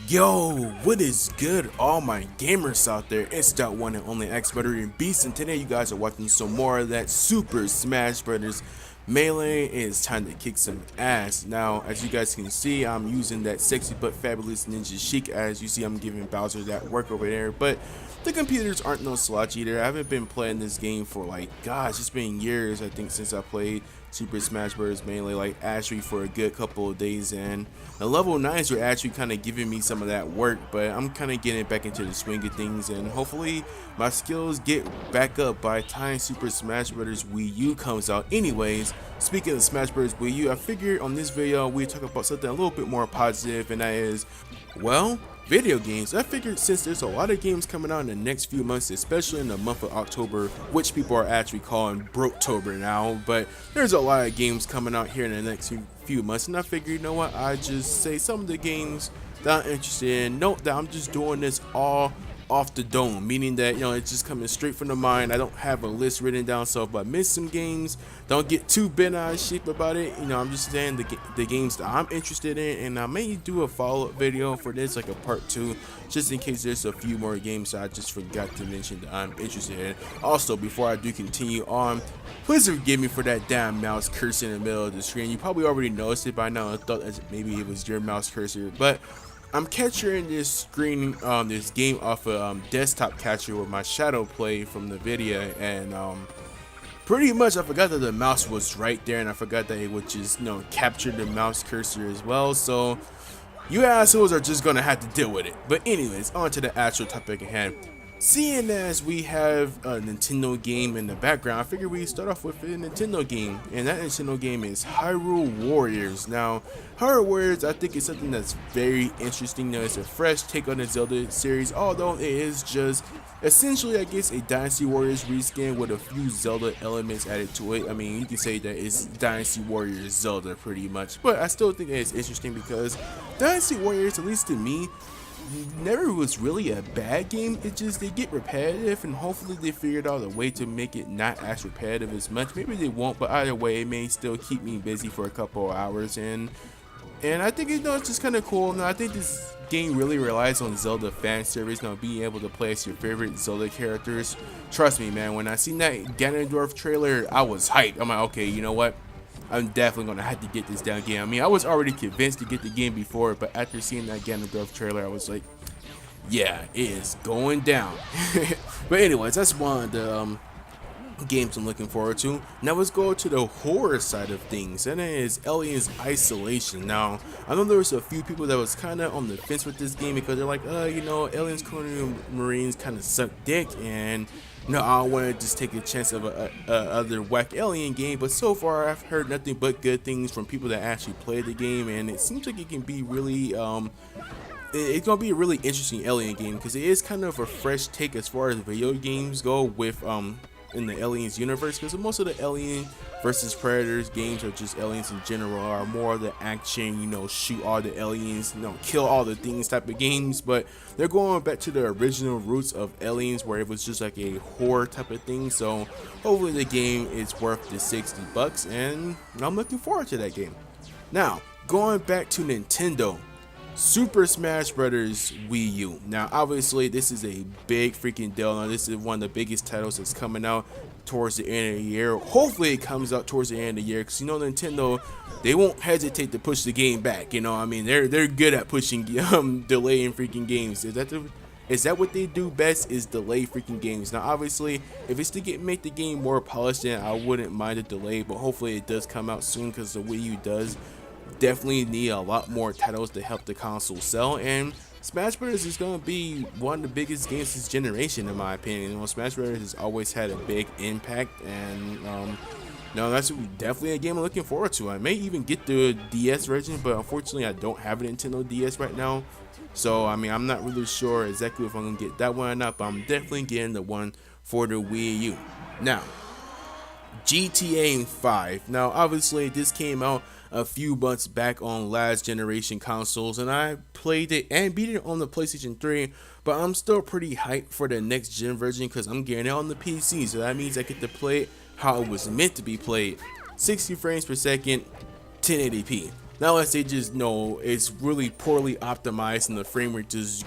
Yo, what is good, all my gamers out there? It's that one and only X-Butter Beast, and today you guys are watching some more of that Super Smash Brothers Melee. It's time to kick some ass. Now, as you guys can see, I'm using that sexy but fabulous Ninja Chic. As you see, I'm giving Bowser that work over there, but the computers aren't no slouch either. I haven't been playing this game for it's been years, I think, since I played Super Smash Bros. Melee, actually for a good couple of days, and the level 9s are actually kind of giving me some of that work, but I'm kind of getting back into the swing of things, and hopefully my skills get back up by the time Super Smash Bros. Wii U comes out. Anyways, speaking of Smash Bros. Wii U, I figured on this video we talk about something a little bit more positive, and that is, well, video games. I figured since there's a lot of games coming out in the next few months, especially in the month of October, which people are actually calling Broketober now, but there's a lot of games coming out here in the next few months, and I figured, you know what, I just say some of the games that I'm interested in. Note that I'm just doing this all off the dome, meaning that, you know, it's just coming straight from the mind. I don't have a list written down, so if I miss some games, don't get too bent out of shape about it. You know, I'm just saying the games that I'm interested in, and I may do a follow-up video for this, like a part 2, just in case there's a few more games that I just forgot to mention that I'm interested in. Also, before I do continue on, please forgive me for that damn mouse cursor in the middle of the screen. You probably already noticed it by now. I thought that maybe it was your mouse cursor, but I'm capturing this screen, this game off a desktop capture with my shadow play from the video, and pretty much I forgot that the mouse was right there, and I forgot that it would just, you know, capture the mouse cursor as well. So you assholes are just gonna have to deal with it. But anyways, on to the actual topic at hand. Seeing as we have a Nintendo game in the background, I figured we'd start off with a Nintendo game, and that Nintendo game is Hyrule Warriors. Now, Hyrule Warriors, I think, is something that's very interesting. Now, it's a fresh take on the Zelda series, although it is just essentially, I guess, a Dynasty Warriors reskin with a few Zelda elements added to it. I mean, you can say that it's Dynasty Warriors Zelda pretty much, but I still think that it's interesting because Dynasty Warriors, at least to me, never was really a bad game. It just, they get repetitive, and hopefully they figured out a way to make it not as repetitive as much. Maybe they won't, but either way, it may still keep me busy for a couple of hours, and I think, you know, it's just kind of cool. Now, I think this game really relies on Zelda fan service, now being able to play as your favorite Zelda characters. Trust me, man, when I seen that Ganondorf trailer, I was hyped. I'm like, okay, you know what, I'm definitely gonna have to get this damn game. I mean, I was already convinced to get the game before, but after seeing that Ganondorf trailer, I was like, yeah, it is going down. But anyways, that's one of the games I'm looking forward to. Now let's go to the horror side of things, and it is Aliens Isolation. Now, I know there was a few people that was kind of on the fence with this game because they're like, you know, Aliens Colonial Marines kind of suck dick, and no, I don't want to just take a chance of a other whack alien game. But so far, I've heard nothing but good things from people that actually played the game, and it seems like it can be really it's gonna be a really interesting alien game because it is kind of a fresh take as far as video games go with in the Aliens universe, because most of the Alien versus Predators games, or just Aliens in general, are more of the action, you know, shoot all the aliens, you know, kill all the things type of games. But they're going back to the original roots of Aliens, where it was just like a horror type of thing. So hopefully the game is worth the $60, and I'm looking forward to that game. Now, going back to Nintendo, Super Smash Brothers Wii U. Now, obviously, this is a big freaking deal. Now, this is one of the biggest titles that's coming out towards the end of the year. Hopefully, it comes out towards the end of the year, because, you know, Nintendo, they won't hesitate to push the game back. You know, I mean, they're good at pushing, delaying freaking games. Is that what they do best? Is delay freaking games. Now, obviously, if it's to make the game more polished, then I wouldn't mind a delay. But hopefully, it does come out soon, because the Wii U does definitely need a lot more titles to help the console sell, and Smash Bros is going to be one of the biggest games this generation, in my opinion. You know, Smash Bros has always had a big impact, and no, that's definitely a game I'm looking forward to. I may even get the DS version, but unfortunately I don't have a Nintendo DS right now, so I mean, I'm not really sure exactly if I'm going to get that one or not, but I'm definitely getting the one for the Wii U. Now, GTA 5. Now, obviously, this came out a few months back on last generation consoles, and I played it and beat it on the PlayStation 3, but I'm still pretty hyped for the next gen version because I'm getting it on the PC, so that means I get to play it how it was meant to be played, 60 frames per second, 1080p. Not unless they just know it's really poorly optimized and the frame rate just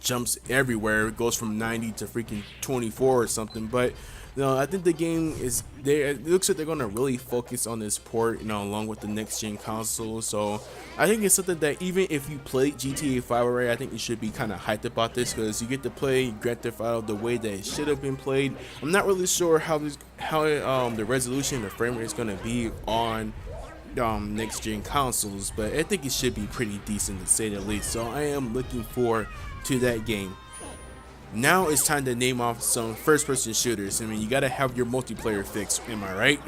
jumps everywhere. It goes from 90 to freaking 24 or something. But I think the game is there. It looks like they're gonna really focus on this port, along with the next gen console. So I think it's something that even if you played GTA 5 already, I think you should be kind of hyped about this because you get to play Grand Theft Auto the way that it should have been played. I'm not really sure how the resolution, the frame rate is gonna be on next gen consoles, but I think it should be pretty decent to say the least. So I am looking forward to that game. Now it's time to name off some first-person shooters. I mean, you gotta have your multiplayer fix, am I right?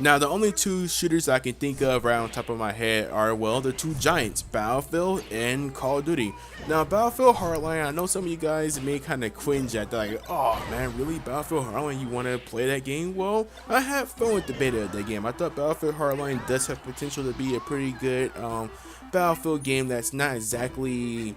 Now, the only two shooters I can think of right on top of my head are, well, the two giants, Battlefield and Call of Duty. Now, Battlefield Hardline, I know some of you guys may kind of cringe at that, like, oh man, really, Battlefield Hardline, you want to play that game? Well, I had fun with the beta of that game. I thought Battlefield Hardline does have potential to be a pretty good Battlefield game that's not exactly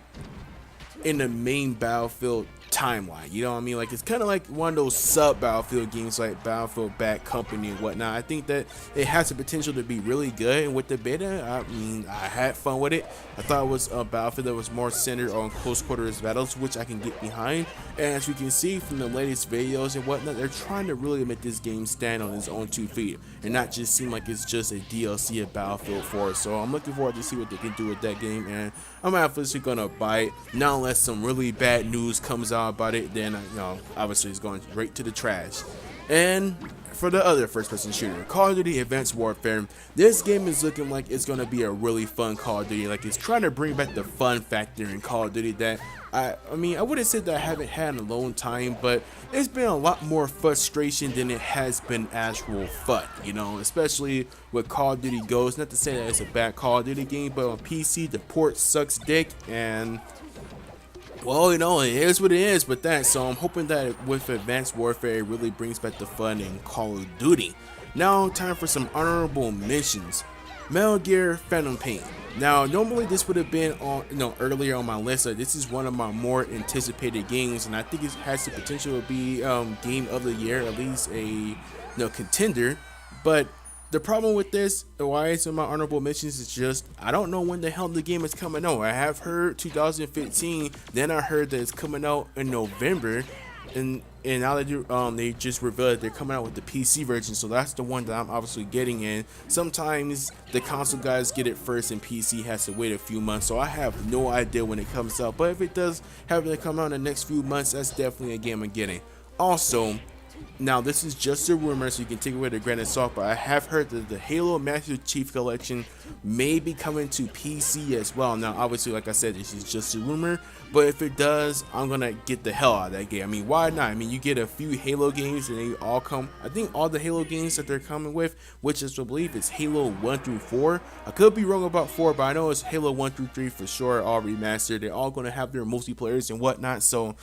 in the main Battlefield timeline, you know what I mean? Like, it's kind of like one of those sub Battlefield games like Battlefield Bad Company and whatnot. I think that it has the potential to be really good, and with the beta, I mean, I had fun with it. I thought it was a Battlefield that was more centered on close quarters battles, which I can get behind. And as we can see from the latest videos and whatnot, they're trying to really make this game stand on its own 2 feet and not just seem like it's just a DLC of Battlefield 4. So I'm looking forward to see what they can do with that game, and I'm obviously gonna buy it, not unless some really bad news comes out about it. Then obviously it's going right to the trash. And for the other first-person shooter, Call of Duty Advanced Warfare, this game is looking like it's gonna be a really fun Call of Duty. Like, it's trying to bring back the fun factor in Call of Duty that I mean, I wouldn't say that I haven't had in a long time, but it's been a lot more frustration than it has been actual fun, especially with Call of Duty Ghosts. Not to say that it's a bad Call of Duty game, but on PC the port sucks dick, and well, it is what it is with that. So I'm hoping that with Advanced Warfare, it really brings back the fun in Call of Duty. Now, time for some honorable mentions. Metal Gear Phantom Pain. Now, normally this would have been on, earlier on my list. This is one of my more anticipated games, and I think it has the potential to be Game of the Year, at least a contender. But the problem with this, why it's in my honorable mentions, is just I don't know when the hell the game is coming out. I have heard 2015, then I heard that it's coming out in November, and now that they just revealed that they're coming out with the PC version, so that's the one that I'm obviously getting in. Sometimes the console guys get it first and PC has to wait a few months, so I have no idea when it comes out. But if it does happen to come out in the next few months, that's definitely a game I'm getting. Also, now this is just a rumor, so you can take it with a grain of salt, but I have heard that the Halo Master Chief Collection may be coming to PC as well. Now, obviously, like I said, this is just a rumor, but if it does, I'm gonna get the hell out of that game. I mean, why not? I mean, you get a few Halo games and they all come, I think all the Halo games that they're coming with, which is, I believe, is Halo 1 through 4. I could be wrong about 4, but I know it's Halo 1 through 3 for sure, all remastered. They're all gonna have their multiplayers and whatnot, so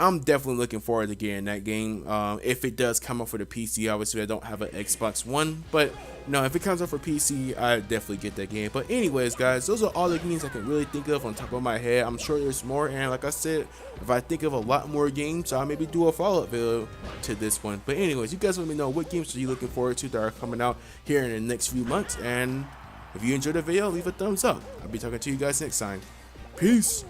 I'm definitely looking forward to getting that game. If it does come up for the PC, obviously I don't have an Xbox One, but no, if it comes up for PC, I definitely get that game. But anyways, guys, those are all the games I can really think of on top of my head. I'm sure there's more, and like I said, if I think of a lot more games, I'll maybe do a follow-up video to this one. But anyways, you guys let me know what games are you looking forward to that are coming out here in the next few months, and if you enjoyed the video, leave a thumbs up. I'll be talking to you guys next time. Peace.